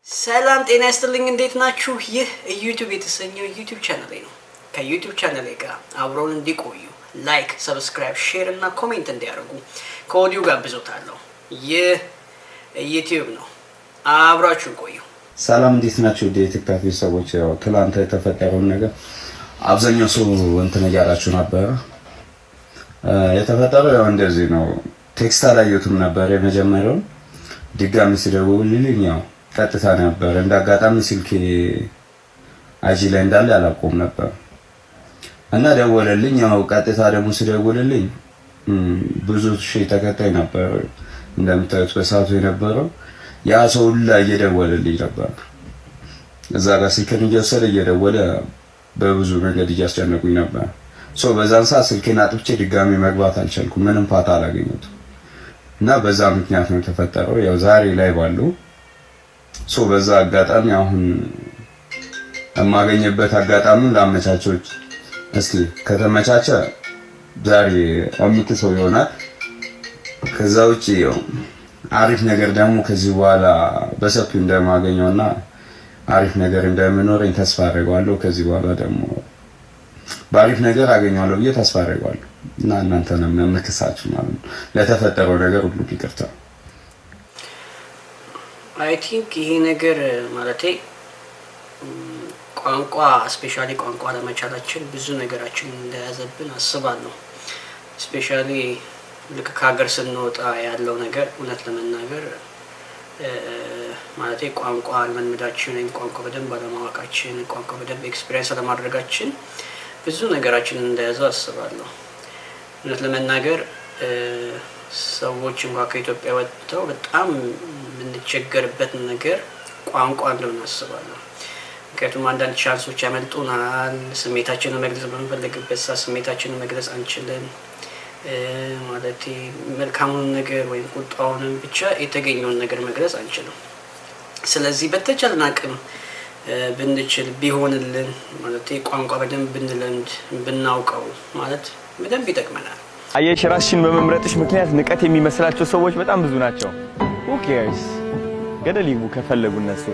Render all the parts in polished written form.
ሰላም ጤና ይስጥልኝ እንዴት ናችሁ? ይህ ዩቲዩብ የተሰኘው ዩቲዩብ ቻናሌ ነው። ከዩቲዩብ ቻናሌ ጋር አብረውን እንዲቆዩ ላይክ፣ ሰብስክራይብ፣ ሼር እና ኮሜንት እንዲያደርጉ ከወዲሁ ጋብዞታለሁ። ይህ ዩቲዩብ ነው። አብራችሁን ቆዩ። ሰላም እንዴት ናችሁ? የቲክቶክ ሰዎች ያው ትላንት የተፈጠረውን ነገር አብዛኛው ሰው እንትን እያላችሁ ነበረ። የተፈጠረው ያው እንደዚህ ነው። ቴክስት አላየሁትም ነበር የመጀመሪያውን ድጋሚ ሲደውልልኝ ያው ቀጥታ ነበር እንዳጋጣሚ ስልኬ አጂ ላይ እንዳለ አላቆም ነበር እና ደወለልኝ። ያው ቀጥታ ደግሞ ሲደውልልኝ ብዙ ሺህ ተከታይ ነበር እንደምታዩት በሰዓቱ የነበረው ያ ሰው ላይ እየደወለልኝ ነበር። እዛ ጋር ስልኬን እየወሰደ እየደወለ በብዙ መንገድ እያስጨነቁኝ ነበር። በዛን ሰዓት ስልኬን አጥፍቼ ድጋሚ መግባት አልቻልኩም። ምንም ፋታ አላገኘሁትም እና በዛ ምክንያት ነው የተፈጠረው። ያው ዛሬ ላይ ባለው በዛ አጋጣሚ አሁን የማገኝበት አጋጣሚ ላመቻቸው እስኪ ከተመቻቸ ዛሬ አምስት ሰው ይሆናል። ከዛ ውጪ አሪፍ ነገር ደግሞ ከዚህ በኋላ በሰፊው እንደማገኘውና አሪፍ ነገር እንደምኖረኝ ተስፋ አደርጋለሁ። ከዚህ በኋላ ደግሞ በአሪፍ ነገር አገኘዋለሁ ብዬ ተስፋ አደርጋለሁ እና እናንተንም የምክሳችሁ ማለት ነው ለተፈጠረው ነገር ሁሉ ይቅርታ። አይ ቲንክ ይሄ ነገር ማለቴ ቋንቋ ስፔሻሊ ቋንቋ ለመቻላችን ብዙ ነገራችን እንደያዘብን አስባለሁ። ስፔሻሊ ልክ ከሀገር ስንወጣ ያለው ነገር እውነት ለመናገር ማለቴ ቋንቋ አለመልመዳችን ወይም ቋንቋ በደንብ አለማወቃችን ቋንቋ በደንብ ኤክስፒሪየንስ አለማድረጋችን ብዙ ነገራችንን እንደያዘው አስባለሁ። እውነት ለመናገር ሰዎች እንኳን ከኢትዮጵያ ወጥተው በጣም የምንቸገርበት ነገር ቋንቋ እንደሆነ አስባለሁ። ምክንያቱም አንዳንድ ቻንሶች ያመልጡናል። ስሜታችንን መግለጽ በምንፈልግበት ሰዓት ስሜታችንን መግለጽ አንችልም። ማለቴ መልካሙን ነገር ወይም ቁጣውንም ብቻ የተገኘውን ነገር መግለጽ አንችልም። ስለዚህ በተቻለን አቅም ብንችል ቢሆንልን ማለቴ ቋንቋ በደንብ ብንለምድ ብናውቀው ማለት በደንብ ይጠቅመናል። አየሽ ራስሽን በመምረጥሽ ምክንያት ንቀት የሚመስላቸው ሰዎች በጣም ብዙ ናቸው። who cares ገደሊቡ ከፈለጉ እነሱ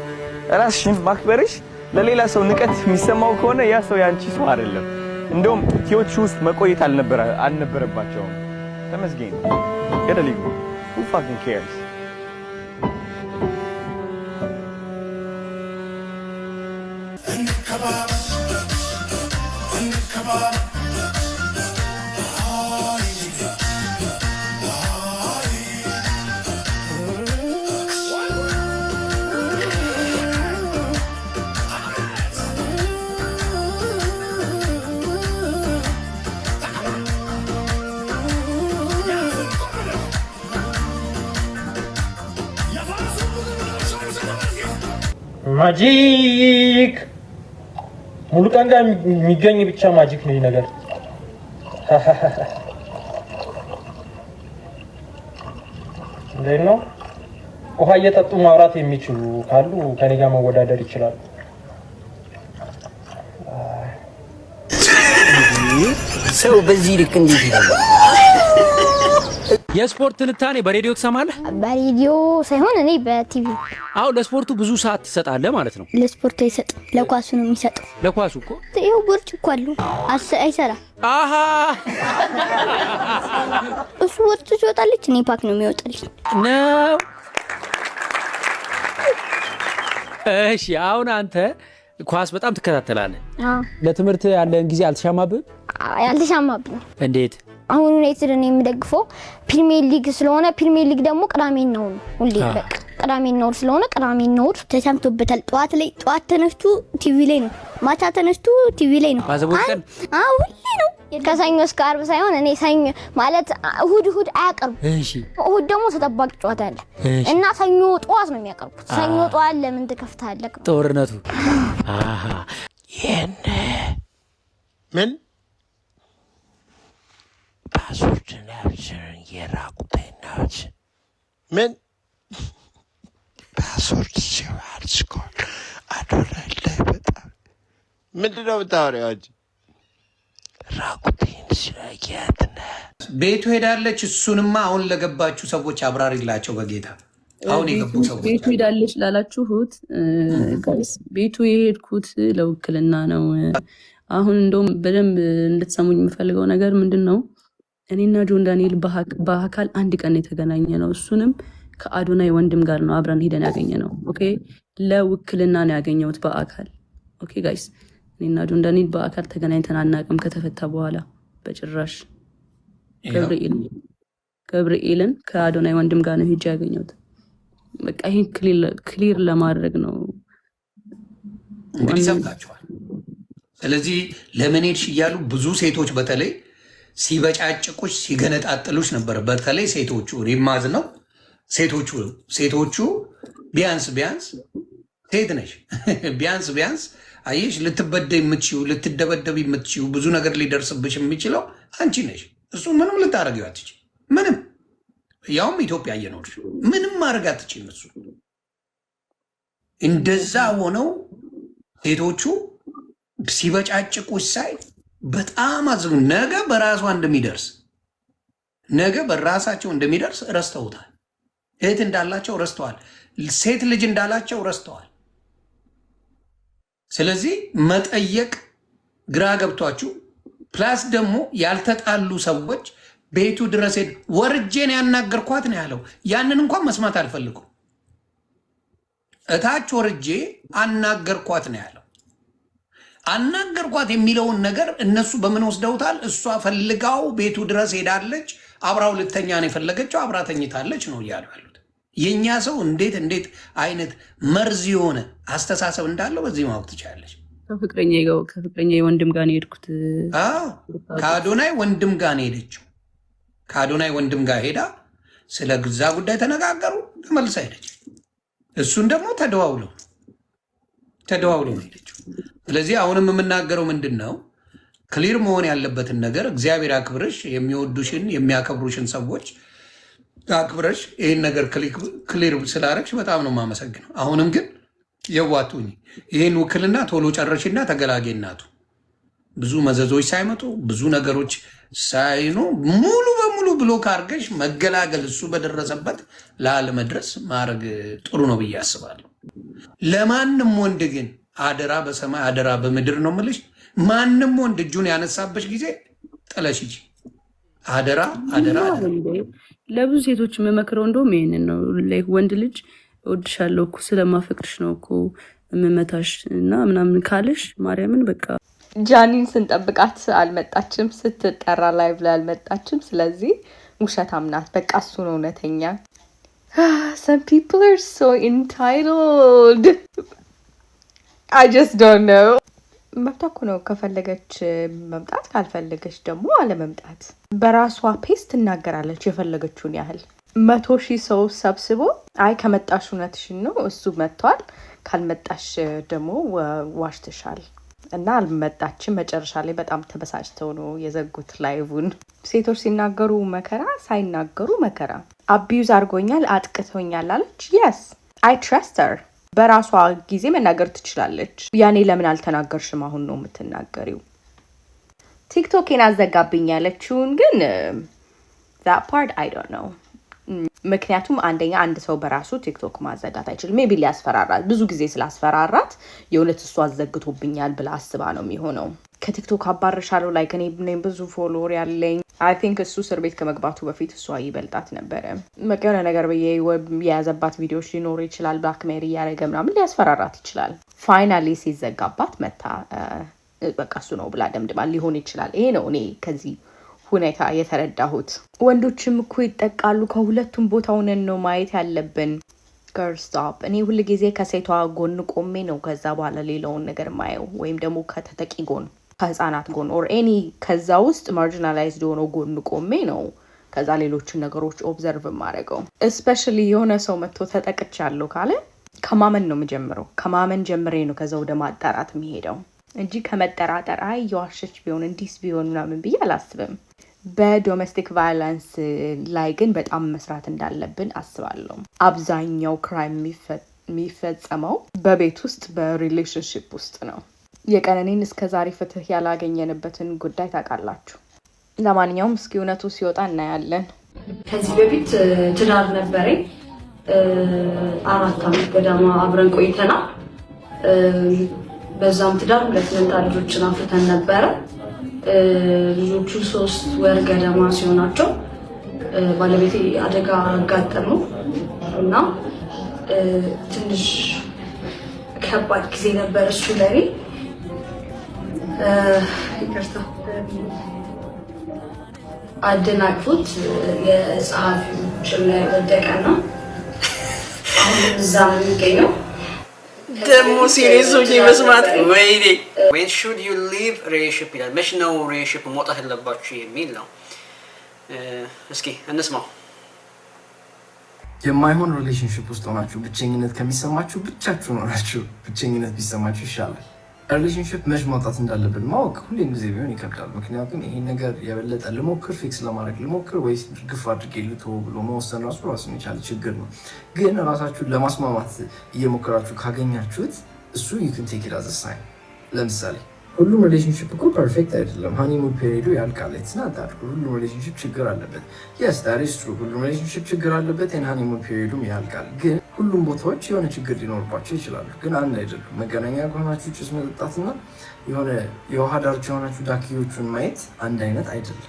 ራስሽን ማክበርሽ ለሌላ ሰው ንቀት የሚሰማው ከሆነ ያ ሰው ያንቺ ሰው አይደለም። እንደውም ህይወትሽ ውስጥ መቆየት አልነበረባቸውም። ተመስገን ገደሊቡ who fucking cares ማጂክ ሙሉ ቀን ጋር የሚገኝ ብቻ ማጂክ ነው ነገር። እንዴት ነው? ውሃ እየጠጡ ማውራት የሚችሉ ካሉ ከኔ ጋር መወዳደር ይችላሉ። ሰው በዚህ ልክ እንዴት ይላል? የስፖርት ትንታኔ በሬዲዮ ትሰማለህ? በሬዲዮ ሳይሆን እኔ በቲቪ። አዎ ለስፖርቱ ብዙ ሰዓት ትሰጣለህ ማለት ነው። ለስፖርቱ አይሰጥ፣ ለኳሱ ነው የሚሰጠው። ለኳሱ እኮ ይኸው ቦርጭ እኮ አለው አይሰራ። አሃ እሱ ቦርጭ ሲወጣልኝ እኔ ፓክ ነው የሚወጣልኝ ነው። እሺ አሁን አንተ ኳስ በጣም ትከታተላለህ። ለትምህርት ያለን ጊዜ አልተሻማብህም? አልተሻማብኝም። እንዴት? አሁን ዩናይትድን የምደግፈው ፕሪሚየር ሊግ ስለሆነ ፕሪሚየር ሊግ ደግሞ ቅዳሜና እሑድ ሁሌ በቃ ቅዳሜና እሑድ ስለሆነ ቅዳሜና እሑድ ተሰምቶበታል። ጠዋት ተነስቶ ቲቪ ላይ ነው፣ ማታ ተነስቶ ቲቪ ላይ ነው። ባዘቦቀን ሁሌ ነው። ከሰኞ እስከ ዓርብ ሳይሆን እኔ ሰኞ ማለት እሑድ አያቀርቡ። እሺ እሑድ ደግሞ ተጠባቂ ጨዋታ አለ እና ሰኞ ጠዋት ነው የሚያቀርቡት። ሰኞ ጠዋት ለምን ትከፍታለህ? ጦርነቱ አሃ ምን ፓስወርድ ናብሽን የራቁቴናች ምን ፓስወርድ ሲዋል ስኮል አዶራለ በጣም ምንድነው የምታወሪው? ራቁቴን ሲያያትና ቤቱ ሄዳለች። እሱንማ አሁን ለገባችሁ ሰዎች አብራሪላቸው በጌታ አሁን የገቡ ሰዎች ቤቱ ሄዳለች ላላችሁት ጋይስ ቤቱ የሄድኩት ለውክልና ነው። አሁን እንደውም በደንብ እንድትሰሙኝ የምፈልገው ነገር ምንድን ነው? እኔና ጆን ዳንኤል በአካል አንድ ቀን የተገናኘ ነው። እሱንም ከአዶናይ ወንድም ጋር ነው አብረን ሄደን ያገኘ ነው። ኦኬ ለውክልና ነው ያገኘሁት በአካል። ኦኬ ጋይስ እኔና ጆን ዳንኤል በአካል ተገናኝተን አናውቅም ከተፈታ በኋላ በጭራሽ። ገብርኤልን ከአዶናይ ወንድም ጋር ነው ሄጄ ያገኘሁት። በቃ ይሄን ክሊር ለማድረግ ነው። እንግዲህ ሰምታችኋል። ስለዚህ ለምን ሄድሽ እያሉ ብዙ ሴቶች በተለይ ሲበጫጭቁሽ ሲገነጣጥሉሽ ነበር። በተለይ ሴቶቹ ሪማዝ ነው ሴቶቹ ቢያንስ ሴት ነሽ ቢያንስ አየሽ ልትበደይ የምትችይው ልትደበደብ የምትችይው ብዙ ነገር ሊደርስብሽ የሚችለው አንቺ ነሽ። እሱ ምንም ልታረጊው አትችይ። ምንም ያውም ኢትዮጵያ እየኖርሽ ምንም ማድረግ አትችይም። እሱ እንደዛ ሆነው ሴቶቹ ሲበጫጭቁሽ ሳይ በጣም አዝኑ። ነገ በራሳቸው እንደሚደርስ ረስተውታል። እህት እንዳላቸው ረስተዋል። ሴት ልጅ እንዳላቸው ረስተዋል። ስለዚህ መጠየቅ ግራ ገብቷችሁ ፕላስ ደግሞ ያልተጣሉ ሰዎች ቤቱ ድረስ ወርጄን ያናገርኳት ነው ያለው። ያንን እንኳን መስማት አልፈልጉም። እታች ወርጄ አናገርኳት ነው ያለው። አናገርኳት የሚለውን ነገር እነሱ በምን ወስደውታል? እሷ ፈልጋው ቤቱ ድረስ ሄዳለች፣ አብራው ልተኛ ነው የፈለገችው፣ አብራ ተኝታለች ነው እያሉ ያሉት። የእኛ ሰው እንዴት አይነት መርዝ የሆነ አስተሳሰብ እንዳለው በዚህ ማወቅ ትችላለች። ከፍቅረኛ ወንድም ጋር ነው የሄድኩት። ከአዶናይ ወንድም ጋር ነው የሄደችው። ከአዶናይ ወንድም ጋር ሄዳ ስለ ግዛ ጉዳይ ተነጋገሩ፣ ተመልሳ ሄደች። እሱን ደግሞ ተደዋውለው ነው ሄደችው። ስለዚህ አሁንም የምናገረው ምንድን ነው? ክሊር መሆን ያለበትን ነገር እግዚአብሔር አክብረሽ የሚወዱሽን የሚያከብሩሽን ሰዎች አክብረሽ ይህን ነገር ክሊር ስላረግሽ በጣም ነው የማመሰግነው። አሁንም ግን የዋቱኝ ይህን ውክልና ቶሎ ጨረሽና ተገላጌ እናቱ ብዙ መዘዞች ሳይመጡ ብዙ ነገሮች ሳይኑ ሙሉ በሙሉ ብሎክ አድርገሽ መገላገል እሱ በደረሰበት ላለመድረስ ማድረግ ጥሩ ነው ብዬ አስባለሁ። ለማንም ወንድ ግን አደራ በሰማይ አደራ በምድር ነው የምልሽ። ማንም ወንድ እጁን ያነሳበሽ ጊዜ ጥለሽ ሂጂ። አደራ። ለብዙ ሴቶች የምመክረው እንደውም ይሄንን ነው። ወንድ ልጅ እወድሻለሁ እኮ ስለማፈቅርሽ ነው እኮ የምመታሽ እና ምናምን ካለሽ ማርያምን በቃ ጃኒን ስንጠብቃት አልመጣችም፣ ስትጠራ ላይቭ ላይ አልመጣችም። ስለዚህ ውሸታም ናት። በቃ እሱ ነው እውነተኛ። Some people are so entitled. I just don't know. መብቷ እኮ ነው። ከፈለገች መምጣት ካልፈለገች ደግሞ አለመምጣት። በራሷ ፔስ ትናገራለች የፈለገችውን ያህል። 100,000 ሰው ሰብስቦ አይ ከመጣሽ እውነትሽን ነው እሱ መጥቷል፣ ካልመጣሽ ደግሞ ዋሽተሻል እና አልመጣችም። መጨረሻ ላይ በጣም ተበሳጭተው ነው የዘጉት ላይቭን። ሴቶች ሲናገሩ መከራ፣ ሳይናገሩ መከራ። አቢዩዝ አድርጎኛል፣ አጥቅቶኛል አለች። የስ አይ ትረስት ሄር። በራሷ ጊዜ መናገር ትችላለች። ያኔ ለምን አልተናገርሽም አሁን ነው የምትናገሪው? ቲክቶኬን አዘጋብኝ ያለችውን ግን that part I don't know። ምክንያቱም አንደኛ አንድ ሰው በራሱ ቲክቶክ ማዘጋት አይችልም። ሜቢ ሊያስፈራራት ብዙ ጊዜ ስላስፈራራት የእውነት እሱ አዘግቶብኛል ብላ አስባ ነው የሚሆነው። ከቲክቶክ አባረሻለሁ ላይ እኔ ብዙ ፎሎወር ያለኝ አይ ቲንክ እሱ እስር ቤት ከመግባቱ በፊት እሷ ይበልጣት ነበረ። መቀነ ነገር የያዘባት ቪዲዮዎች ሊኖሩ ይችላል። ብላክሜል እያደረገ ምናምን ሊያስፈራራት ይችላል። ፋይናሊ ሲዘጋባት መታ በቃ እሱ ነው ብላ ደምድማል ሊሆን ይችላል። ይሄ ነው እኔ ከዚህ ሁኔታ የተረዳሁት። ወንዶችም እኮ ይጠቃሉ። ከሁለቱም ቦታ ሆነን ነው ማየት ያለብን። girl stop። እኔ ሁሉ ጊዜ ከሴቷ ጎን ቆሜ ነው ከዛ በኋላ ሌላውን ነገር ማየው፣ ወይም ደግሞ ከተጠቂ ጎን ከህፃናት ጎን or any ከዛ ውስጥ marginalized ሆኖ ጎን ቆሜ ነው ከዛ ሌሎችን ነገሮች ኦብዘርቭ ማድረገው። especially የሆነ ሰው መጥቶ ተጠቅቻለሁ ካለ ከማመን ነው የምጀምረው። ከማመን ጀምሬ ነው ከዛ ወደ ማጣራት የሚሄደው እንጂ ከመጠራጠር አይ የዋሸች ቢሆን እንዲስ ቢሆን ምናምን ብዬ አላስብም። በዶሜስቲክ ቫዮለንስ ላይ ግን በጣም መስራት እንዳለብን አስባለሁ። አብዛኛው ክራይም የሚፈጸመው በቤት ውስጥ በሪሌሽንሺፕ ውስጥ ነው። የቀነኒን እስከዛሬ ፍትህ ያላገኘንበትን ጉዳይ ታውቃላችሁ። ለማንኛውም እስኪ እውነቱ ሲወጣ እናያለን። ከዚህ በፊት ትዳር ነበረኝ። 4 ዓመት ገደማ አብረን ቆይተናል። በዛም ትዳር 2 መንታ ልጆችን አፍርተን ነበረ። ልጆቹ 3 ወር ገደማ ሲሆናቸው ባለቤቴ አደጋ አጋጠመው እና ትንሽ ከባድ ጊዜ ነበር እሱ ለኔ። ይቅርታ አደናቅፉት የጸሐፊው ጭን ላይ ወደቀና አሁን እዛ ነው የሚገኘው። ደግሞ ሲሪየስ ሆኜ መስማት ወይኔ። when should you leave relationship ይላል። መች ነው relationship መውጣት ያለባችሁ የሚል ነው። እስኪ እንስማው። የማይሆን ሪሌሽንሺፕ ውስጥ ሆናችሁ ብቸኝነት ከሚሰማችሁ ብቻችሁ ሆናችሁ ብቸኝነት ቢሰማችሁ ይሻላል። ሪሌሽንሺፕ መች ማውጣት እንዳለብን ማወቅ ሁሌም ጊዜ ቢሆን ይከብዳል። ምክንያቱም ይሄን ነገር የበለጠ ልሞክር፣ ፊክስ ለማድረግ ልሞክር ወይስ ግፍ አድርጌ ልተው ብሎ መወሰን ራሱን የቻለ ችግር ነው። ግን ራሳችሁን ለማስማማት እየሞከራችሁ ካገኛችሁት እሱ you can take it as a sign። ለምሳሌ ሁሉም ሪሌሽንሺፕ እኮ ፐርፌክት አይደለም። ሃኒሙን ፔሪዱ ያልቃል። ትናንት ሁሉም ሪሌሽንሺፕ ችግር አለበት። yes that is true። ሁሉም ሪሌሽንሺፕ ችግር አለበት and ሃኒሙን ፔሪዱም ያልቃል። ግን ሁሉም ቦታዎች የሆነ ችግር ሊኖርባቸው ይችላሉ። ግን አንድ አይደሉም። መገናኛ ከሆናችሁ ጭስ መጠጣትና የሆነ የውሃ ዳርቻ የሆናችሁ ዳክዬዎቹን ማየት አንድ አይነት አይደለም።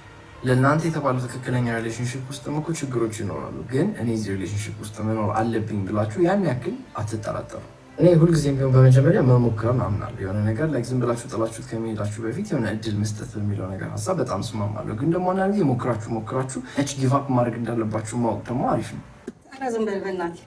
ለእናንተ የተባለው ትክክለኛ ሪሌሽንሺፕ ውስጥም እኮ ችግሮች ይኖራሉ። ግን እኔ እዚህ ሪሌሽንሺፕ ውስጥ መኖር አለብኝ ብላችሁ ያን ያክል አትጠራጠሩ። እኔ ሁልጊዜም ቢሆን በመጀመሪያ መሞከርን አምናለሁ። የሆነ ነገር ላይ ዝም ብላችሁ ጥላችሁት ከመሄዳችሁ በፊት የሆነ እድል መስጠት በሚለው ነገር ሀሳብ በጣም እስማማለሁ። ግን ደግሞ አንዳንድ ጊዜ ሞክራችሁ ነጭ ጊቭ አፕ ማድረግ እንዳለባችሁ ማወቅ ደግሞ አሪፍ ነው። ዝም በል በእናትህ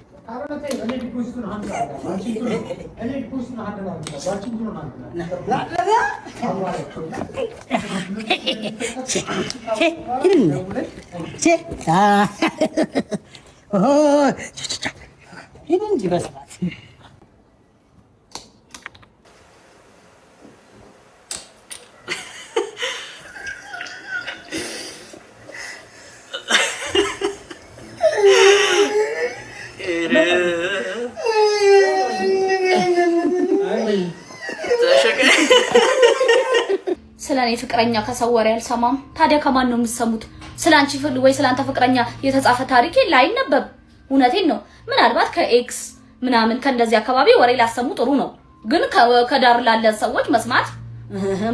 ስለኔ ፍቅረኛ ከሰው ወሬ አልሰማም። ታዲያ ከማን ነው የምትሰሙት? ስላንቺ ፍል ወይ ስላንተ ፍቅረኛ የተጻፈ ታሪክ ላይነበብ። እውነቴን ነው። ምናልባት ከኤክስ ምናምን ከእንደዚህ አካባቢ ወሬ ላሰሙ ጥሩ ነው። ግን ከዳር ላለ ሰዎች መስማት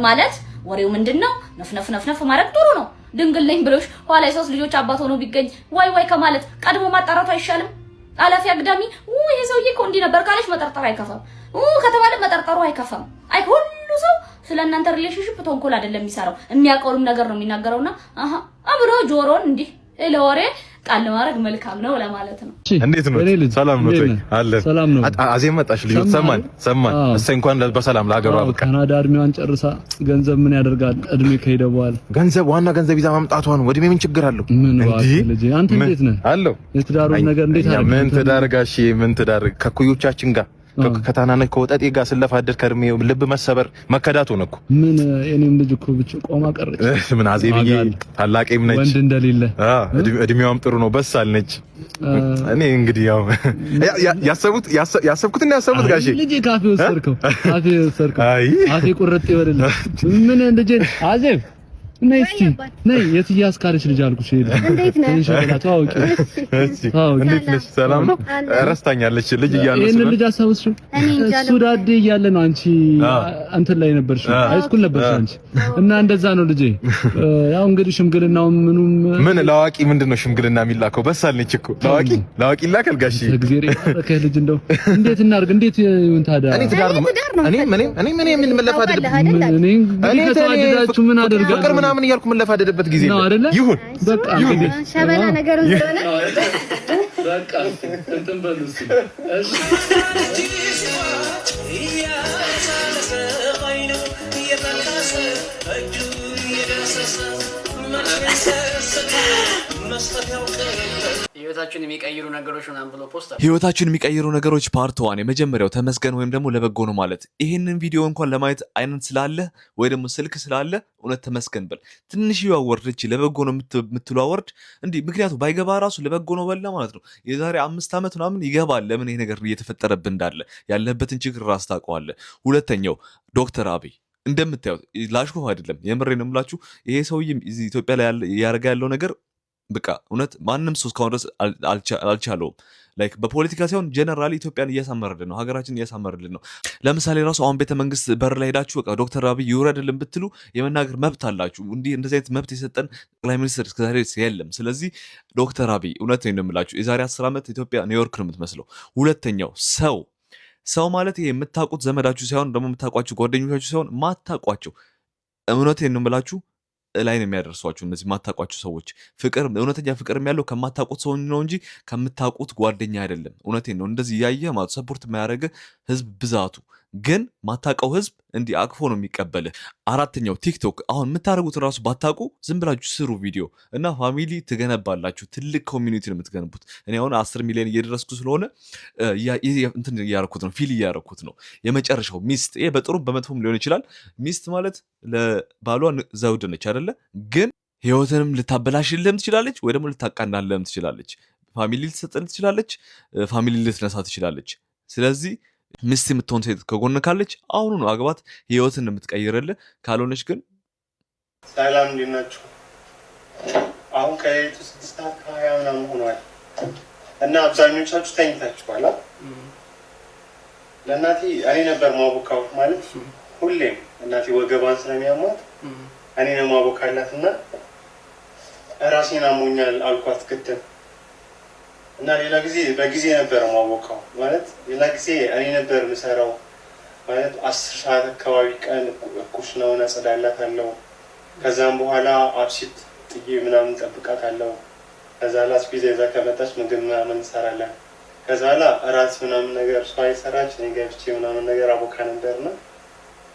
ማለት ወሬው ምንድነው ነፍነፍ ማድረግ ጥሩ ነው። ድንግል ነኝ ብሎሽ ኋላ የሶስት ልጆች አባት ሆኖ ቢገኝ ዋይ ከማለት ቀድሞ ማጣራቱ አይሻልም? አላፊ አግዳሚ ይሄ ሰውዬ እኮ እንዲህ ነበር ካለሽ መጠርጠር አይከፋም። ከተባለ መጠርጠሩ አይከፋም። አይ ሁሉ ሰው ስለእናንተ ሪሌሽንሺፕ ተንኮል አይደለም የሚሰራው፣ የሚያቀርም ነገር ነው የሚናገረውና አብሮ ጆሮን እንዲህ ለወሬ ቃል ማድረግ መልካም ነው ለማለት ነው። እንዴት ነው? ሰላም ነው? አለ አዜብ መጣሽ? ልጅ ሰማን እሰይ እንኳን በሰላም ለሀገሯ በቃ። ካናዳ እድሜዋን ጨርሳ ገንዘብ ምን ያደርጋል? እድሜ ከሄደ በኋላ ገንዘብ ዋና ገንዘብ ይዛ ማምጣቷ ነው። ወድሜ ምን ችግር አለው? ልጅ አንተ እንዴት ነህ? አለው የትዳሩን ነገር እንዴት አደረገ? ምን ትዳር ጋሼ ምን ትዳር ከኩዮቻችን ጋር ከታናናሽ ከወጣጤ ጋር ስለፋደር ከርሜው ልብ መሰበር መከዳቱ ነው እኮ። ምን እኔም ልጅ እኮ ብቻ ቆማ ቀረች። ምን አዜብዬ ታላቄም ነች፣ ወንድ እንደሌለ እድሜዋም ጥሩ ነው፣ በሳል ነች። እኔ እንግዲህ ያው ያሰብኩትና ያሰብኩት ጋሼ ልጅ ካፌ ወሰድከው፣ አፌ ቁርጥ ይበልልህ። ምን ልጅ አዜብ ነይ እስኪ ነይ፣ የትዬ አስካለች ልጅ አልኩሽ። እንዴት ነህ? እንዴት ነሽ? ሰላም ነው? ረስታኛለች ልጅ እያለች እኔ ልጅ አሳውስሽ እሱ ዳዴ እያለ ነው አንቺ እንትን ላይ ነበርሽ፣ ሃይስኩል ነበርሽ አንቺ እና እንደዛ ነው ልጄ። ያው እንግዲህ ሽምግልናው ምኑም ምን ለአዋቂ ምንድነው ሽምግልና የሚላከው? በሳል ነች እኮ ለአዋቂ ይላካል ጋሼ። እግዚአብሔር ይባርከህ ልጅ። እንደው እንዴት እናድርግ? እንዴት ይሁን ታዲያ? እኔ ትዳር ነው እኔ ምን መለፋደድ እኔ ከተዋደዳችሁ ምን አደርጋለሁ ምናምን እያልኩ ምን ለፋደደበት ጊዜ ነው ይሁን በቃ እንግዲህ ሸበላ ነገር እንደሆነ በቃ እንትን በሉስ። እሺ ህይወታችሁን የሚቀይሩ ነገሮች ምናምን ብሎ ፖስት ህይወታችሁን የሚቀይሩ ነገሮች ፓርት 1 የመጀመሪያው ተመስገን ወይም ደግሞ ለበጎ ነው ማለት። ይሄንን ቪዲዮ እንኳን ለማየት አይነት ስላለ ወይ ደግሞ ስልክ ስላለ እውነት ተመስገን በል። ትንሽ ያወርድ እቺ ለበጎ ነው የምትለው አወርድ እንዴ። ምክንያቱም ባይገባ ራሱ ለበጎ ነው በላ ማለት ነው። የዛሬ 5 ዓመት ምናምን ይገባል ለምን ይሄ ነገር እየተፈጠረብን እንዳለ ያለበትን ችግር ራስ ታውቀዋለህ። ሁለተኛው ዶክተር አብይ እንደምታዩት ላሽኮ አይደለም የምሬ ነው የምላችሁ። ይሄ ሰውዬ ኢትዮጵያ ላይ ያረጋ ያለው ነገር በቃ እውነት ማንም ሰው እስካሁን ድረስ አልቻለውም። ላይክ በፖለቲካ ሳይሆን ጀነራሊ ኢትዮጵያን እያሳመረልን ነው፣ ሀገራችን እያሳመረልን ነው። ለምሳሌ ራሱ አሁን ቤተ መንግስት በር ላይ ሄዳችሁ በቃ ዶክተር አብይ ይውረድልን ብትሉ የመናገር መብት አላችሁ። እንደዚህ አይነት መብት የሰጠን ጠቅላይ ሚኒስትር እስከዛሬ የለም። ስለዚህ ዶክተር አብይ እውነት ነው የምላችሁ የዛሬ 10 ዓመት ኢትዮጵያ ኒውዮርክ ነው የምትመስለው። ሁለተኛው ሰው ማለት ይሄ የምታውቁት ዘመዳችሁ ሳይሆን ደግሞ የምታውቋችሁ ጓደኞቻችሁ ሳይሆን ማታውቋቸው እውነቴን ነው የምላችሁ ላይ ነው የሚያደርሷችሁ እነዚህ ማታውቋቸው ሰዎች። ፍቅር እውነተኛ ፍቅርም ያለው ከማታውቁት ሰው ነው እንጂ ከምታውቁት ጓደኛ አይደለም። እውነቴን ነው። እንደዚህ ያየ ማለት ሰፖርት የማያደርግ ህዝብ ብዛቱ ግን ማታውቀው ህዝብ እንዲህ አቅፎ ነው የሚቀበልህ። አራተኛው ቲክቶክ አሁን የምታደርጉትን ራሱ ባታውቁ ዝም ብላችሁ ስሩ ቪዲዮ እና ፋሚሊ ትገነባላችሁ። ትልቅ ኮሚኒቲ ነው የምትገነቡት። እኔ አሁን 10 ሚሊዮን እየደረስኩ ስለሆነ እንትን እያደረኩት ነው፣ ፊል እያደረኩት ነው። የመጨረሻው ሚስት፣ ይሄ በጥሩም በመጥፎም ሊሆን ይችላል። ሚስት ማለት ለባሏ ዘውድ ነች አይደለ? ግን ህይወትንም ልታበላሽልህም ትችላለች ወይ ደግሞ ልታቃናልህም ትችላለች። ፋሚሊ ልትሰጥልህ ትችላለች፣ ፋሚሊ ልትነሳ ትችላለች። ስለዚህ ሚስት የምትሆን ሴት ከጎን ካለች አሁኑ ነው አግባት፣ ህይወትን የምትቀይርልህ። ካልሆነች ግን ሰላም እንዴት ናችሁ? አሁን ከሌሊቱ 6:20 ምናምን ሆኗል እና አብዛኞቻችሁ ተኝታችኋል። ለእናቴ እኔ ነበር ማቦካው ማለት ሁሌም እናቴ ወገቧን ስለሚያሟት እኔ ነው ማቦካላት እና ራሴን አሞኛል አልኳት ግድም እና ሌላ ጊዜ በጊዜ ነበር ማቦካው ማለት ሌላ ጊዜ እኔ ነበር ምሰራው ማለት 10 ሰዓት አካባቢ ቀን ኩሽናውን አጸዳላታለሁ። ከዛም በኋላ አብሲት ጥዬ ምናምን ጠብቃታለሁ። ከዛ ላስፒዛ ይዛ ከመጣች ምግብ ምናምን እንሰራለን። ከዛ ላ እራት ምናምን ነገር እሷ የሰራች እኔ ገብቼ ምናምን ነገር አቦካ ነበርና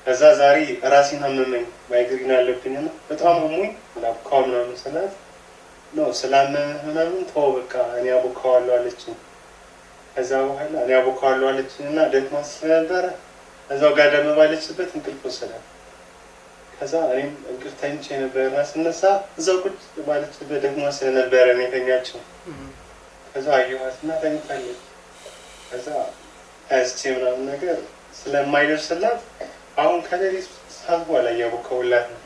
ከዛ ዛሬ ራሴን አመመኝ። ማይግሪን አለብኝና በጣም አሞኝ ላቦካው ምናምን ስላት ነው ስላመመህ ምናምን ተው በቃ እኔ አቦካዋለሁ አለችኝ። ከዛ በኋላ እኔ አቦካዋለሁ አለችኝና ደክማ ስለነበረ እዛው ጋር ደም ባለችበት እንቅልፍ ወሰዳት። ከዛ እኔም እንቅልፍ ተኝቼ ነበርና ስነሳ እዛው ቁጭ ባለችበት ደክማ ስለነበረ ነው የተኛችው። ከዛ አየኋትና ተኝታለች። ከዛ አስቼ ምናምን ነገር ስለማይደርስላት አሁን ከሌሊት ሰዓት በኋላ እያቦካሁላት ነው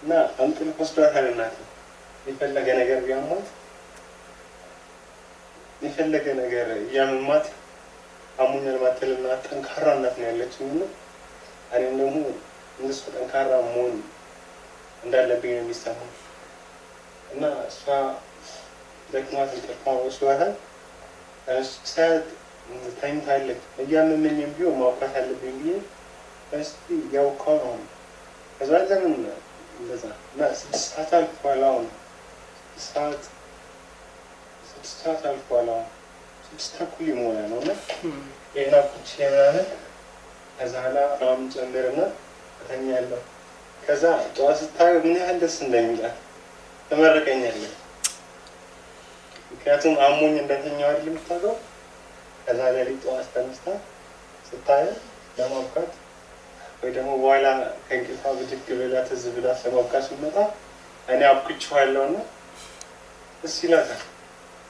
እና እንቅልፍ ወስዷታል እናቴ። የፈለገ ነገር ቢያሟት የፈለገ ነገር እያመማት አሞኛል ማትልና ጠንካራ እናት ነው ያለችኝ እና እኔም ደግሞ እንደሱ ጠንካራ መሆን እንዳለብኝ ነው የሚሰማኝ እና እሷ ደክሟት እንቅልፏ ወስዷታል። ሰዓት ተኝታለች። እያመመኝም ቢሆን ማውቃት አለብኝ ብዬ እስኪ ያውቃው ነው። ከዛ ለምን እንደዛ እና 6 ሰዓት አልፏል። አሁን 6 ሰዓት አልፏል። አሁን 6 ተኩል ይሞላ ነው እና ይሄን አኩቼ ምናምን ከዛ ላ ምናምን ጨምርና እተኛለሁ። ከዛ ጠዋት ስታየው ምን ያህል ደስ እንደሚላት ተመረቀኛለች። ምክንያቱም አሞኝ እንደተኛው አይደል የምታውቀው። ከዛ ሌሊት ጠዋት ተነስታ ስታየው ለማብቃት ወይ ደግሞ በኋላ ከእንቅልፏ ብድግ ብላ ትዝ ብላ ለማብቃት ስትመጣ እኔ አብቅቼዋለሁና ደስ ይላታል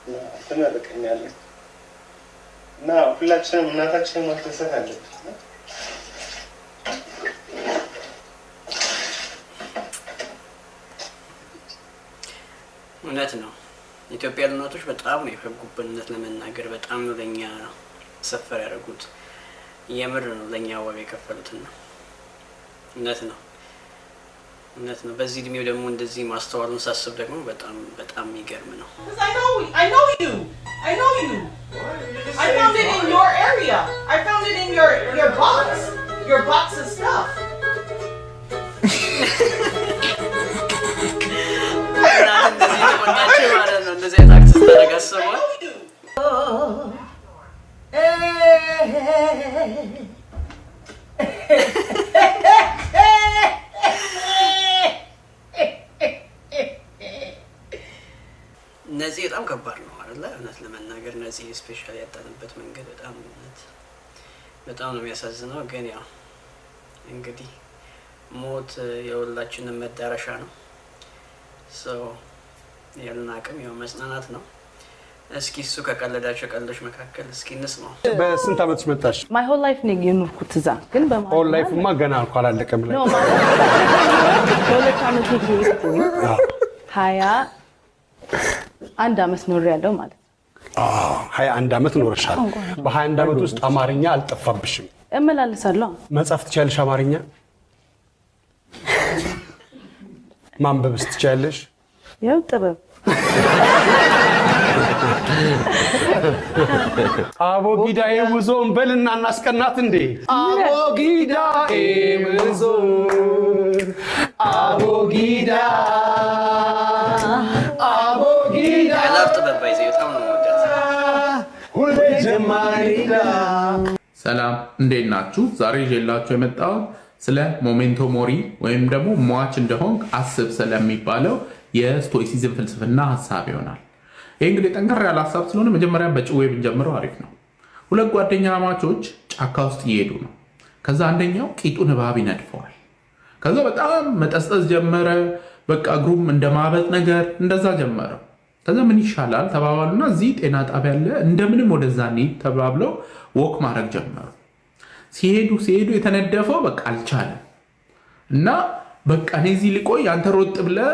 እና ትመርቀኛለች እና ሁላችንም እናታችንን ማስደሰት አለብን። እውነት ነው። ኢትዮጵያ እናቶች በጣም ነው የፈጉብንነት ለመናገር በጣም ነው ለኛ ሰፈር ያደረጉት። የምር ነው ለኛ ዋጋ የከፈሉትና እውነት ነው እውነት ነው። በዚህ እድሜው ደግሞ እንደዚህ ማስተዋሉን ሳስብ ደግሞ በጣም በጣም የሚገርም ነው። I know you. I found it in your area. I found it in your box. Your box of stuff. እንደዚህ አክሰስ ታደርጋሰዋል። እነዚህ በጣም ከባድ ነው አይደል? እውነት ለመናገር እነዚህ ስፔሻሊ ያጣንበት መንገድ በጣም ነው የሚያሳዝነው። ግን ያው እንግዲህ ሞት የሁላችንም መዳረሻ ነው። ሰው ያለን አቅም ያው መጽናናት ነው። እስኪ እሱ ከቀለዳቸው ቀልዶች መካከል እስኪ እንስማው። በስንት ዓመትሽ መጣሽ? ማይ ሆል ላይፍ ነው የኖርኩት እዛ። ግን ሆል ላይፍማ ገና እኮ አላለቀም ላይ በሁለት ዓመት ሄድኩኝ 20 1 ዓመት ኖሬያለሁ ማለት ነው። 21 ዓመት ኖረሻል። በ21 ዓመት ውስጥ አማርኛ አልጠፋብሽም? እመላለሳለሁ። መጻፍ ትችያለሽ? አማርኛ ማንበብስ ትችያለሽ? ያው ጥበብ አቦጊዳዬ ውዞን በልና እናስቀናት እንዴ። አቦጊዳዬ ውዞ አቦጊዳ አቦጊዳ ጥበብ ባይዘ በጣም ነው ሁሌ ጀማሪዳ። ሰላም እንዴት ናችሁ? ዛሬ ይዤላችሁ የመጣሁት ስለ ሞሜንቶ ሞሪ ወይም ደግሞ ሟች እንደሆን አስብ ስለሚባለው የስቶይሲዝም ፍልስፍና ሀሳብ ይሆናል። ይህ እንግዲህ ጠንከር ያለ ሀሳብ ስለሆነ መጀመሪያ በጭዌ ብንጀምረው አሪፍ ነው። 2 ጓደኛ ማቾች ጫካ ውስጥ እየሄዱ ነው። ከዛ አንደኛው ቂጡን እባብ ይነድፈዋል። ከዛ በጣም መጠስጠስ ጀመረ። በቃ እግሩም እንደማበጥ ነገር እንደዛ ጀመረ። ከዛ ምን ይሻላል ተባባሉና እዚህ ጤና ጣቢያ አለ እንደምንም ወደዛ እንሂድ ተባብለው ወክ ማድረግ ጀመሩ። ሲሄዱ የተነደፈው በቃ አልቻለም እና በቃ እኔ እዚህ ልቆይ አንተ ሮጥ ብለህ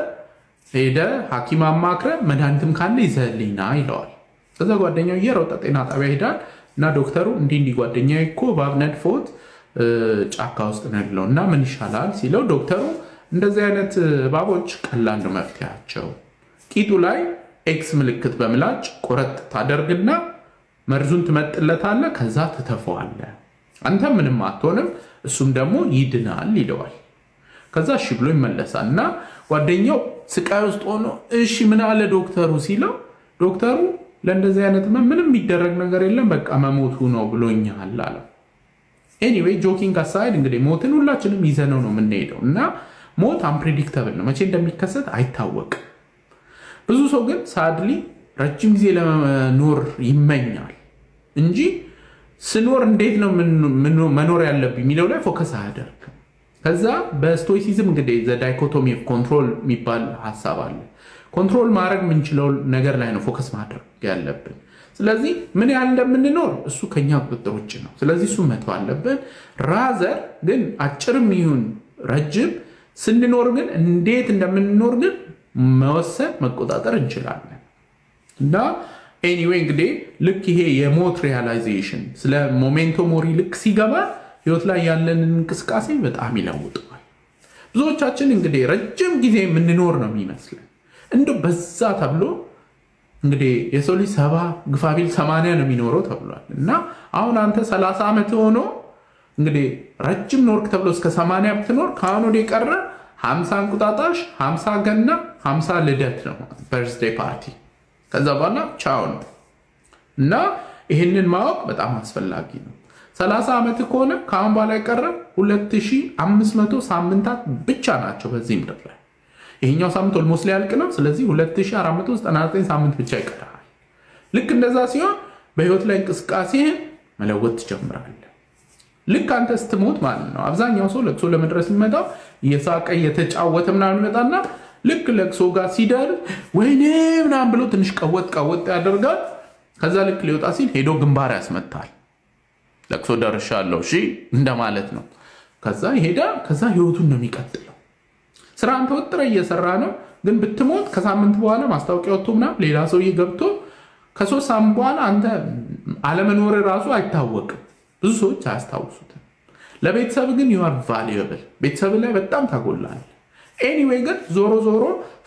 ሄደህ ሐኪም አማክረህ መድኃኒትም ካለ ይዘህልኝ ና ይለዋል። ከዛ ጓደኛው እየሮጠ ጤና ጣቢያ ሄዳል እና ዶክተሩ እንዲህ ጓደኛዬ እኮ እባብ ነድፎት ጫካ ውስጥ ነድለው እና ምን ይሻላል ሲለው ዶክተሩ እንደዚህ አይነት እባቦች ቀላል ነው መፍትሄያቸው። ቂጡ ላይ ኤክስ ምልክት በምላጭ ቆረጥ ታደርግና መርዙን ትመጥለታለህ፣ ከዛ ትተፈዋለህ። አንተ ምንም አትሆንም፣ እሱም ደግሞ ይድናል ይለዋል። ከዛ እሺ ብሎ ይመለሳል እና ጓደኛው ስቃይ ውስጥ ሆኖ እሺ ምን አለ ዶክተሩ ሲለው ዶክተሩ ለእንደዚህ አይነት ምንም የሚደረግ ነገር የለም በቃ መሞቱ ነው ብሎኛል አለው። ኤኒዌይ ጆኪንግ አሳይድ እንግዲህ ሞትን ሁላችንም ይዘነው ነው የምንሄደው እና ሞት አንፕሬዲክተብል ነው፣ መቼ እንደሚከሰት አይታወቅም። ብዙ ሰው ግን ሳድሊ ረጅም ጊዜ ለመኖር ይመኛል እንጂ ስኖር እንዴት ነው መኖር ያለብኝ የሚለው ላይ ፎከስ አያደርግም። ከዛ በስቶይሲዝም እንግዲህ ዘ ዳይኮቶሚ ኦፍ ኮንትሮል የሚባል ሀሳብ አለ። ኮንትሮል ማድረግ የምንችለው ነገር ላይ ነው ፎከስ ማድረግ ያለብን። ስለዚህ ምን ያህል እንደምንኖር እሱ ከኛ ቁጥጥር ውጭ ነው። ስለዚህ እሱ መተው አለብን። ራዘር ግን አጭርም ይሁን ረጅም ስንኖር ግን እንዴት እንደምንኖር ግን መወሰን መቆጣጠር እንችላለን። እና ኤኒዌይ እንግዲህ ልክ ይሄ የሞት ሪያላይዜሽን ስለ ሞሜንቶ ሞሪ ልክ ሲገባ ህይወት ላይ ያለንን እንቅስቃሴ በጣም ይለውጠዋል። ብዙዎቻችን እንግዲህ ረጅም ጊዜ የምንኖር ነው የሚመስለን እንደው በዛ ተብሎ እንግዲህ የሰው ልጅ 70 ግፋቢል 80 ነው የሚኖረው ተብሏል። እና አሁን አንተ 30 ዓመት ሆኖ እንግዲህ ረጅም ኖርክ ተብሎ እስከ 80 ብትኖር ከአሁን ወደ ቀረ 50 እንቁጣጣሽ 50 ገና 50 ልደት ነው በርዝዴይ ፓርቲ። ከዛ በኋላ ቻው ነው እና ይህንን ማወቅ በጣም አስፈላጊ ነው። 30 ዓመት ከሆነ ከአሁን በኋላ የቀረ 2500 ሳምንታት ብቻ ናቸው በዚህ ምድር ላይ። ይሄኛው ሳምንት ኦልሞስት ሊያልቅ ነው። ስለዚህ 2499 ሳምንት ብቻ ይቀራል። ልክ እንደዛ ሲሆን በህይወት ላይ እንቅስቃሴህን መለወጥ ትጀምራለህ። ልክ አንተ ስትሞት ማለት ነው። አብዛኛው ሰው ለቅሶ ለመድረስ የሚመጣው እየሳቀ እየተጫወተ ምናምን ይመጣና ልክ ለቅሶ ጋር ሲደርስ ወይኔ ምናምን ብሎ ትንሽ ቀወጥ ያደርጋል። ከዛ ልክ ሊወጣ ሲል ሄዶ ግንባር ያስመታል። ለቅሶ ደርሻለሁ እሺ እንደማለት ነው። ከዛ ይሄዳል። ከዛ ህይወቱን ነው የሚቀጥለው። ስራን ተወጥረ እየሰራ ነው። ግን ብትሞት ከሳምንት በኋላ ማስታወቂያ ወጥቶ ምናምን ሌላ ሰውዬ ገብቶ ከ3 ሳምንት በኋላ አንተ አለመኖር ራሱ አይታወቅም። ብዙ ሰዎች አያስታውሱትም። ለቤተሰብ ግን ዩአር ቫሉየብል፣ ቤተሰብ ላይ በጣም ታጎላለህ። ኤኒዌይ ግን ዞሮ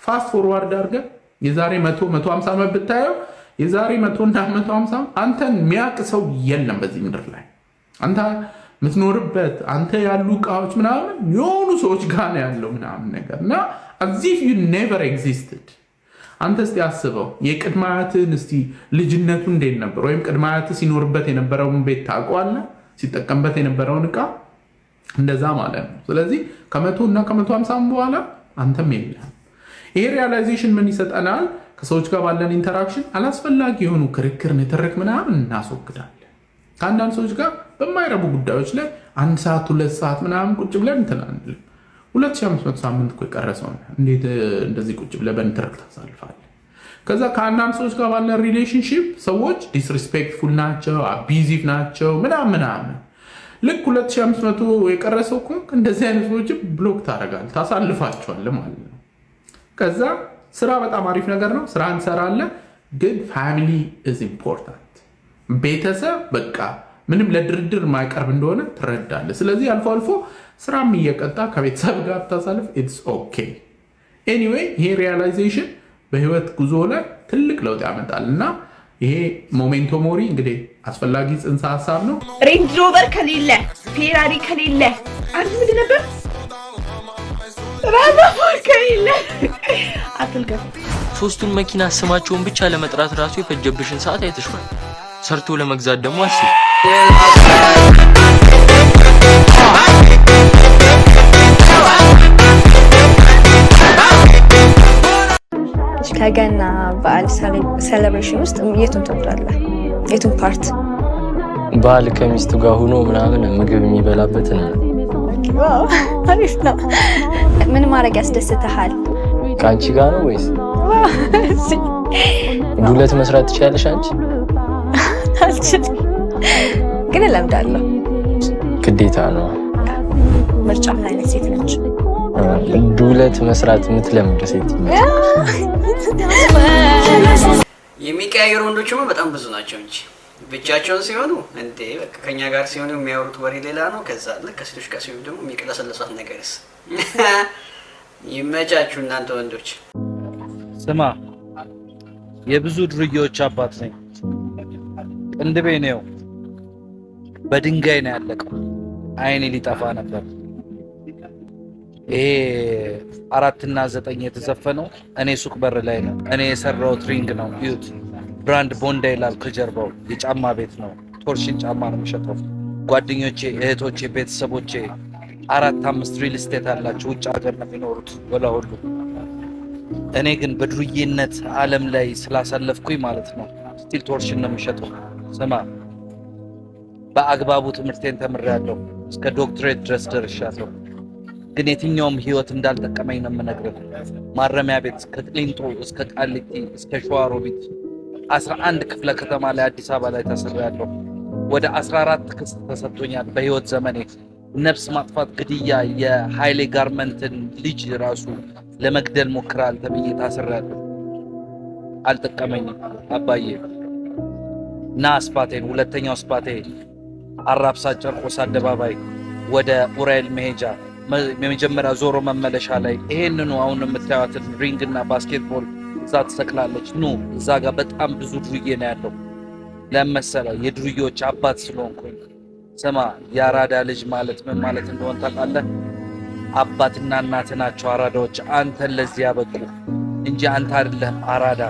ፋስት ፎርዋርድ አድርገህ የዛሬ 150 ዓመት ብታየው የዛሬ 100 እና 150 አንተን የሚያውቅ ሰው የለም በዚህ ምድር ላይ። አንተ የምትኖርበት አንተ ያሉ እቃዎች ምናምን የሆኑ ሰዎች ጋር ነው ያለው ምናምን ነገር እና as if you never existed። አንተ እስቲ አስበው የቅድመ አያትህን እስቲ ልጅነቱ እንዴት ነበር? ወይም ቅድመ አያትህ ሲኖርበት የነበረውን ቤት ታውቀዋለህ? ሲጠቀምበት የነበረውን እቃ እንደዛ ማለት ነው። ስለዚህ ከ100 እና ከ150 በኋላ አንተም የለህም። ይሄ ሪያላይዜሽን ምን ይሰጠናል? ከሰዎች ጋር ባለን ኢንተራክሽን አላስፈላጊ የሆኑ ክርክር፣ ንትርክ ምናምን እናስወግዳለን። ከአንዳንድ ሰዎች ጋር በማይረቡ ጉዳዮች ላይ 1 ሰዓት 2 ሰዓት ምናምን ቁጭ ብለን እንትናንልም 2500 ሳምንት እኮ የቀረሰው እንዴት እንደዚህ ቁጭ ብለህ በንትርክ ታሳልፋለህ? ከዛ ከአንዳንድ ሰዎች ጋር ባለን ሪሌሽንሺፕ ሰዎች ዲስሪስፔክትፉል ናቸው፣ አቢዚቭ ናቸው ምናምን ልክ 2500 የቀረሰው እኮ እንደዚህ አይነት ሰዎች ብሎክ ታደርጋለህ፣ ታሳልፋቸዋለህ ማለት ነው። ከዛ ስራ በጣም አሪፍ ነገር ነው። ስራ እንሰራለን፣ ግን ፋሚሊ ኢዝ ኢምፖርታንት። ቤተሰብ በቃ ምንም ለድርድር የማይቀርብ እንደሆነ ትረዳለህ። ስለዚህ አልፎ አልፎ ስራም እየቀጣ ከቤተሰብ ጋር ታሳልፍ፣ ኢትስ ኦኬ። ኤኒዌይ ይሄ ሪያላይዜሽን በህይወት ጉዞ ላይ ትልቅ ለውጥ ያመጣል እና ይሄ ሞሜንቶ ሞሪ እንግዲህ አስፈላጊ ጽንሰ ሀሳብ ነው። ሬንጅ ሮቨር ከሌለ ፌራሪ ከሌለ አንድ ምንድን ነበር ራቫፎር ከሌለ አትልከፍ። ሶስቱን መኪና ስማቸውን ብቻ ለመጥራት ራሱ የፈጀብሽን ሰዓት አይተሽዋል። ሰርቶ ለመግዛት ደግሞ አስቢ። ከገና በዓል ሴሌብሬሽን ውስጥ የቱን ትወዳለህ? የቱን ፓርት? በዓል ከሚስቱ ጋር ሆኖ ምናምን ምግብ የሚበላበትን። ዋው አሪፍ ነው። ምን ማድረግ ያስደስትሃል? ከአንቺ ጋር ነው ወይስ? ዱለት መስራት ትችያለሽ አንቺ? አልችልም፣ ግን እለምዳለሁ። ግዴታ ነው። ምርጫ ምን አይነት ሴት ነች? ዱለት መስራት የምትለምድ ሴት። የሚቀያየሩ ወንዶችማ በጣም ብዙ ናቸው እንጂ ብቻቸውን ሲሆኑ እንዴ በቃ ከኛ ጋር ሲሆኑ የሚያወሩት ወሬ ሌላ ነው። ከዛ ልክ ከሴቶች ጋር ሲሆኑ ደግሞ የሚቀለሰለሷት ነገርስ። ይመቻችሁ እናንተ ወንዶች። ስማ፣ የብዙ ዱርዬዎች አባት ነኝ። ቅንድቤ ነው በድንጋይ ነው ያለቀው። አይኔ ሊጠፋ ነበር። ይሄ 4 እና 9 የተዘፈነው እኔ ሱቅ በር ላይ ነው። እኔ የሰራሁት ሪንግ ነው። ዩት ብራንድ ቦንዳ ይላል ከጀርባው። የጫማ ቤት ነው። ቶርሽን ጫማ ነው የሚሸጠው። ጓደኞቼ፣ እህቶቼ፣ ቤተሰቦቼ 4-5 ሪል ስቴት አላቸው። ውጭ ሀገር ነው የሚኖሩት ወላ ሁሉ። እኔ ግን በዱርዬነት ዓለም ላይ ስላሳለፍኩኝ ማለት ነው ስቲል ቶርሽን ነው የሚሸጠው። ስማ፣ በአግባቡ ትምህርቴን ተምሬያለሁ። እስከ ዶክትሬት ድረስ ደርሻለሁ። ግን የትኛውም ህይወት እንዳልጠቀመኝ ነው የምነግርህ። ማረሚያ ቤት ከቅሊንጦ እስከ ቃሊቲ እስከ ሸዋሮቢት 11 ክፍለ ከተማ ላይ አዲስ አበባ ላይ ታስሬያለሁ። ወደ 14 ክስ ተሰጥቶኛል በህይወት ዘመኔ። ነፍስ ማጥፋት፣ ግድያ፣ የኃይሌ ጋርመንትን ልጅ ራሱ ለመግደል ሞክራል ተብዬ ታስሬያለሁ። አልጠቀመኝም አባዬ። ና ስፓቴን፣ ሁለተኛው ስፓቴ አራብሳ ጨርቆስ አደባባይ ወደ ኡራኤል መሄጃ የመጀመሪያ ዞሮ መመለሻ ላይ ይሄንኑ አሁን የምታዩትን ሪንግ እና ባስኬትቦል እዛ ትሰቅላለች። ኑ እዛ ጋር በጣም ብዙ ዱርዬ ነው ያለው። ለመሰለ የዱርዬዎች አባት ስለሆንኩኝ። ስማ፣ የአራዳ ልጅ ማለት ምን ማለት እንደሆነ ታውቃለህ? አባትና እናት ናቸው አራዳዎች አንተን ለዚህ ያበቁ እንጂ አንተ አይደለም አራዳ።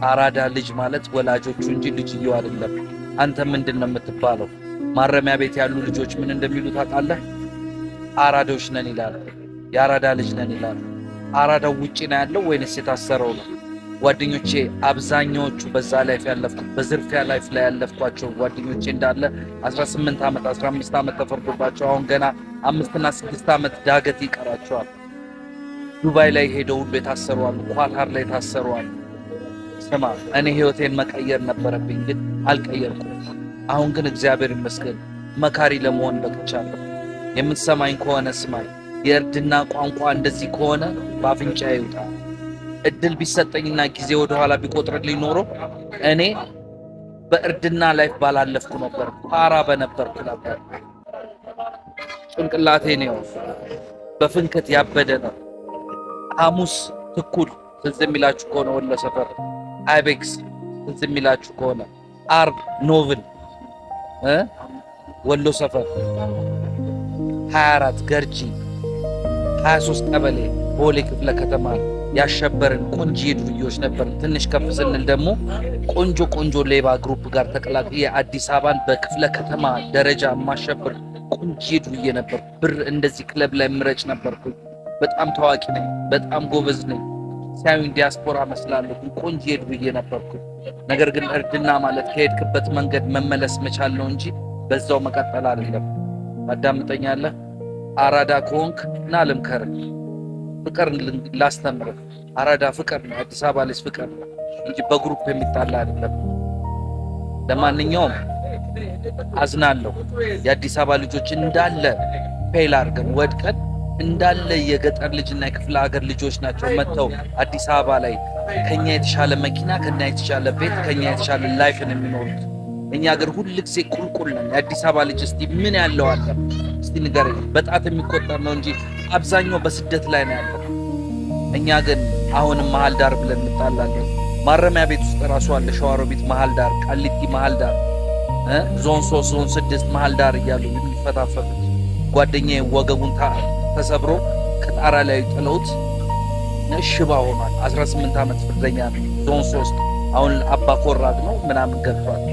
አራዳ ልጅ ማለት ወላጆቹ እንጂ ልጅየው አይደለም። አንተ ምንድን ነው የምትባለው? ማረሚያ ቤት ያሉ ልጆች ምን እንደሚሉ ታውቃለህ? አራዳዎች ነን ይላሉ። የአራዳ ልጅ ነን ይላሉ። አራዳው ውጪ ነው ያለው ወይንስ የታሰረው ነው? ጓደኞቼ አብዛኛዎቹ በዛ ላይፍ ያለፍኩት በዝርፊያ ላይፍ ላይ ያለፍኳቸው ጓደኞቼ እንዳለ 18 ዓመት 15 ዓመት ተፈርዶባቸው አሁን ገና 5 እና 6 ዓመት ዳገት ይቀራቸዋል። ዱባይ ላይ ሄደው ሁሉ የታሰሩ አሉ። ኳታር ላይ የታሰሩ አሉ። ስማ፣ እኔ ህይወቴን መቀየር ነበረብኝ ግን አልቀየርኩም። አሁን ግን እግዚአብሔር ይመስገን መካሪ ለመሆን በቅቻለሁ። የምትሰማኝ ከሆነ ስማኝ። የእርድና ቋንቋ እንደዚህ ከሆነ በአፍንጫ ይውጣ። እድል ቢሰጠኝና ጊዜ ወደ ኋላ ቢቆጥርልኝ ኖሮ እኔ በእርድና ላይፍ ባላለፍኩ ነበር፣ ፓራ በነበርኩ ነበር። ጭንቅላቴ ነው በፍንከት ያበደ ነው። ሐሙስ ትኩል ትዝ የሚላችሁ ከሆነ ወሎ ሰፈር አይቤክስ ትዝ የሚላችሁ ከሆነ አርብ ኖቭል ወሎ ሰፈር 24 ገርጂ 23 ቀበሌ ቦሌ ክፍለ ከተማ ያሸበርን ቆንጆ ዱርዬዎች ነበር። ትንሽ ከፍ ስንል ደግሞ ቆንጆ ቆንጆ ሌባ ግሩፕ ጋር ተቀላቅዬ አዲስ አበባን በክፍለ ከተማ ደረጃ ማሸበር ቆንጆ ዱርዬ ነበር። ብር እንደዚህ ክለብ ላይ ምረጭ ነበርኩኝ። በጣም ታዋቂ ነኝ፣ በጣም ጎበዝ ነኝ። ሲያዩኝ ዲያስፖራ መስላለሁ፣ ቆንጆ ዱርዬ ነበርኩ። ነገር ግን እርድና ማለት ከሄድክበት መንገድ መመለስ መቻል ነው እንጂ በዛው መቀጠል አይደለም። ታዳምጠኛለህ? አራዳ ከሆንክ ና ልምከርህ፣ ፍቅር ላስተምርህ። አራዳ ፍቅር ነው፣ አዲስ አበባ ልጅ ፍቅር ነው እንጂ በግሩፕ የሚጣላ አይደለም። ለማንኛውም አዝናለሁ። የአዲስ አበባ ልጆች እንዳለ ፌል አድርገን ወድቀን እንዳለ የገጠር ልጅና የክፍለ ሀገር ልጆች ናቸው መጥተው አዲስ አበባ ላይ ከኛ የተሻለ መኪና፣ ከኛ የተሻለ ቤት፣ ከኛ የተሻለ ላይፍን የሚኖሩት። እኛ ሀገር ሁሉ ጊዜ ቁልቁል ነን። የአዲስ አበባ ልጅ እስቲ ምን ያለው አለ እስቲ ንገረኝ። በጣት የሚቆጠር ነው እንጂ አብዛኛው በስደት ላይ ነው ያለው። እኛ ግን አሁንም መሀል ዳር ብለን እንጣላለን። ማረሚያ ቤት ውስጥ ራሱ አለ ሸዋሮቢት መሀል ዳር፣ ቃሊቲ መሀል ዳር፣ ዞን 3 ዞን 6 መሀል ዳር እያሉ የሚፈታፈቱት። ጓደኛዬ ወገቡን ተሰብሮ ከጣራ ላይ ጥለውት ሽባ ሆኗል። 18 ዓመት ፍርደኛ ነው። ዞን 3 አሁን አባ ኮራግ ነው ምናምን ገብቷል።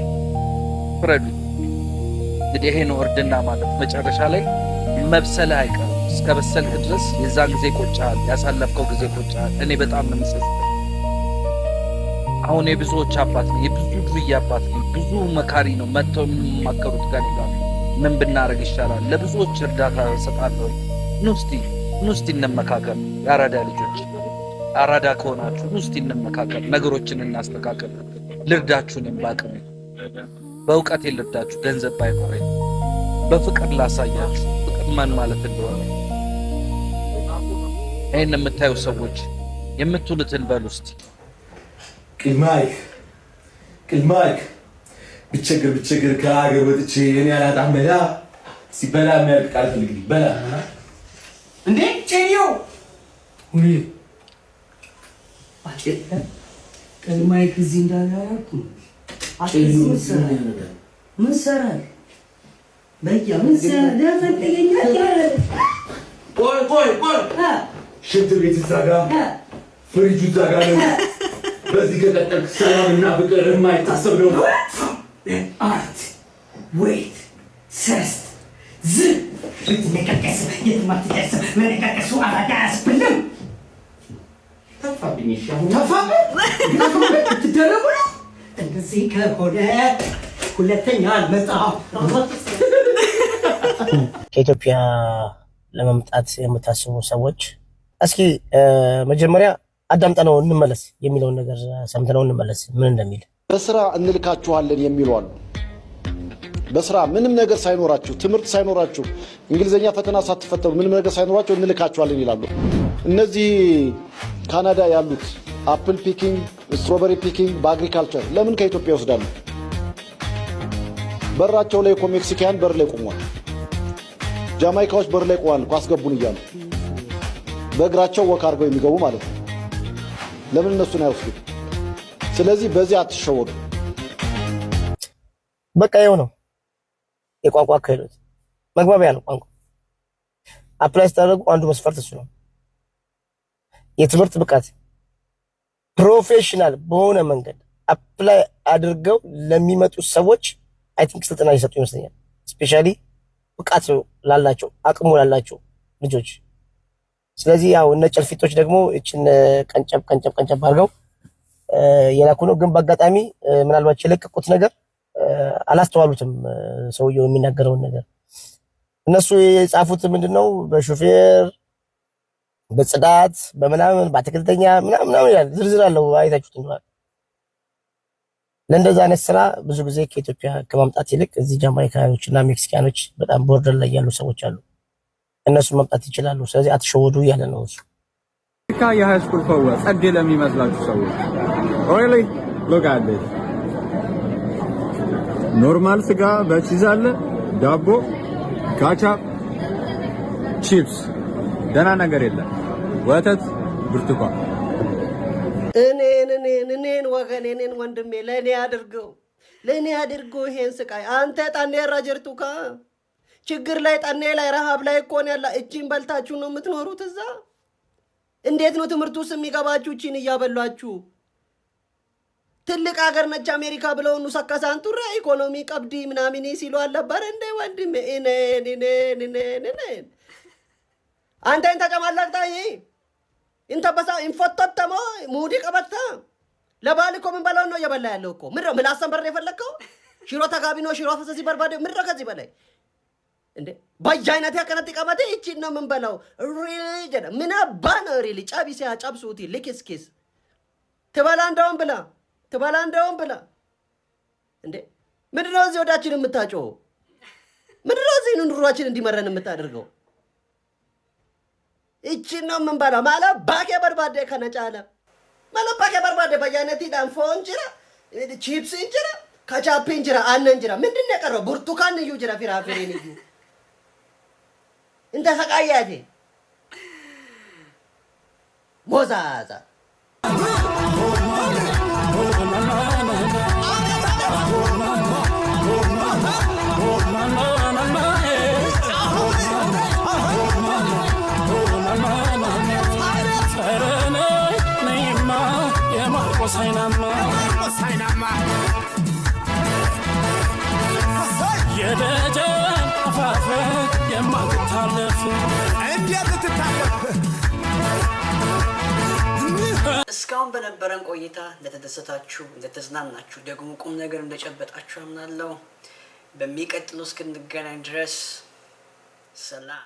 ፍረዱ እንግዲህ። ይሄ ነው እርድና ማለት። መጨረሻ ላይ መብሰልህ አይቀርም። እስከ በሰልክ ድረስ የዛን ጊዜ ቆጫል፣ ያሳለፍከው ጊዜ ቆጫል። እኔ በጣም ነው የምጸጸተው። አሁን የብዙዎች አባት ነው፣ የብዙ ዱርዬ አባት ነው። ብዙ መካሪ ነው መጥተው የሚማከሩት ጋር ይላሉ። ምን ብናደርግ ይሻላል? ለብዙዎች እርዳታ እሰጣለሁ። ኑ እስቲ እንመካከል። የአራዳ ልጆች አራዳ ከሆናችሁ ኑ እስቲ እንመካከል፣ ነገሮችን እናስተካከል። ልርዳችሁ፣ እኔም በአቅሜ በእውቀቴ ልርዳችሁ። ገንዘብ ባይኖረኝ በፍቅር ላሳያችሁ ፍቅር ማን ማለት እንደሆነ። ይህን የምታዩ ሰዎች የምትሉትን በሉ እስቲ። ቅልማይክ ብቸግር ከሀገር ወጥቼ እኔ አላጣም በላ ሲበላ የሚያልቅ ቃል ፈልግልኝ በላ እንዴ ጨኒዮ ሁሌ ቅልማይክ እዚህ እንዳላረኩ ምን ሰራል በያ ምን ሰራል ለፈጠገኛ ቆይ ሽንት ቤት ዛጋ ፍሪጁ ዛጋ ነው። በዚህ ከቀጠልክ ሰላምና ፍቅር የማይታሰብ ነው። አርት ዌት ሰስት ዝ ልትነቀቀስ የትማትደርስ መነቀቀሱ አራዳ አያስብልም። ተፋብኝ ሻሁን ትደረጉ ነው። እንደዚህ ከሆነ ሁለተኛ አልመጣም። ከኢትዮጵያ ለመምጣት የምታስቡ ሰዎች እስኪ መጀመሪያ አዳምጠነው እንመለስ የሚለውን ነገር ሰምተነው እንመለስ ምን እንደሚል። በስራ እንልካችኋለን የሚሉ አሉ። በስራ ምንም ነገር ሳይኖራችሁ፣ ትምህርት ሳይኖራችሁ፣ እንግሊዘኛ ፈተና ሳትፈተኑ ምንም ነገር ሳይኖራችሁ እንልካችኋለን ይላሉ። እነዚህ ካናዳ ያሉት አፕል ፒኪንግ፣ ስትሮበሪ ፒኪንግ በአግሪካልቸር ለምን ከኢትዮጵያ ይወስዳሉ? በራቸው ላይ እኮ ሜክሲካን በር ላይ ቆሟል። ጃማይካዎች በር ላይ ቆሟል እኮ አስገቡን እያሉ በእግራቸው ወክ አድርገው የሚገቡ ማለት ነው። ለምን እነሱን አይወስዱም? ስለዚህ በዚህ አትሸወዱ። በቃ ይኸው ነው የቋንቋ ክህሎት መግባቢያ ነው። ቋንቋ አፕላይ ስታደርጉ አንዱ መስፈርት እሱ ነው። የትምህርት ብቃት ፕሮፌሽናል በሆነ መንገድ አፕላይ አድርገው ለሚመጡ ሰዎች አይ ቲንክ ስልጠና እየሰጡ ይመስለኛል። ስፔሻሊ ብቃት ላላቸው አቅሙ ላላቸው ልጆች። ስለዚህ ያው እነ ጨልፊቶች ደግሞ እችን ቀንጨብ አድርገው የላኩ ነው። ግን በአጋጣሚ ምናልባት የለቀቁት ነገር አላስተዋሉትም። ሰውየው የሚናገረውን ነገር እነሱ የጻፉት ምንድነው በሹፌር በጽዳት በምናምን በአትክልተኛ ምናምን ይላል። ዝርዝር አለው አይታችሁት እንደሆነ። ለእንደዛ አይነት ስራ ብዙ ጊዜ ከኢትዮጵያ ከማምጣት ይልቅ እዚህ ጃማይካኖች እና ሜክሲካኖች በጣም ቦርደር ላይ ያሉ ሰዎች አሉ። እነሱ መምጣት ይችላሉ። ስለዚህ አትሸወዱ ያለ ነው እሱ። የሃይ ስኩል ፈወ ጸዴ ለሚመስላችሁ ሰዎች ኦይሊ ሎክ አት ዲስ ኖርማል ስጋ በቺዝ አለ፣ ዳቦ፣ ካቻፕ፣ ቺፕስ፣ ደህና ነገር የለም። ወተት፣ ብርቱካን። እኔን ወገን እኔን ወንድሜ ለእኔ አድርገው ይሄን ስቃይ አንተ ጣኔ ራጀርቱካ ችግር ላይ ጣኔ ላይ ረሃብ ላይ እኮ ነው ያላ። እቺን በልታችሁ ነው የምትኖሩት እዛ። እንዴት ነው ትምህርት ውስጥ የሚገባችሁ? እቺን እያበሏችሁ ትልቅ ሀገር ነች አሜሪካ ብለው ነው ሰከሳን ጡራ ኢኮኖሚ ቀብዲ ምናምን ሲሉ አልነበረ እንደ ወንድሜ እኔ አንተ እንተ ጨማላቅታይ እንተ በሳ ኢንፎቶተሞ ሙዲ ቀበታ ለባል እኮ ምን በላው ነው እየበላ ያለው እኮ ምድረ ምላሰን በር የፈለከው ሽሮ ተጋቢ ነው ሽሮ ፈሰሲ በርባዴ ምድረ ከዚህ በላይ እንዴ ባይጃይነት ያከነጥ ቀመቴ እቺ ነው ምን በላው ሪሊ ጀደ ምን አባነ ሪሊ ጫቢ ሲያጫብሱት ልክስኪስ ትበላ እንደውም ብላ እንዴ ምንድነው እዚህ ወዳችን የምታጮው? ምንድነው እዚህ ኑሯችን እንዲመረን የምታደርገው? እቺን ነው የምንበላው ማለት ባቄ በርባዴ ከነጫለ ማለት ባቄ በርባዴ በያነቲ ዳንፎ እንጀራ ቺፕስ እንጀራ ከቻፕ እንጀራ አነ እንጀራ ምንድን ነው የቀረው? ብርቱካን እዩ እንጀራ ፍራፍሬን እዩ እንደ ሰቃያቴ ሞዛዛ እስካሁን በነበረን ቆይታ እንደተደሰታችሁ እንደተዝናናችሁ ደግሞ ቁም ነገር እንደጨበጣችሁ አምናለሁ። በሚቀጥለው እስክንገናኝ ድረስ ሰላም።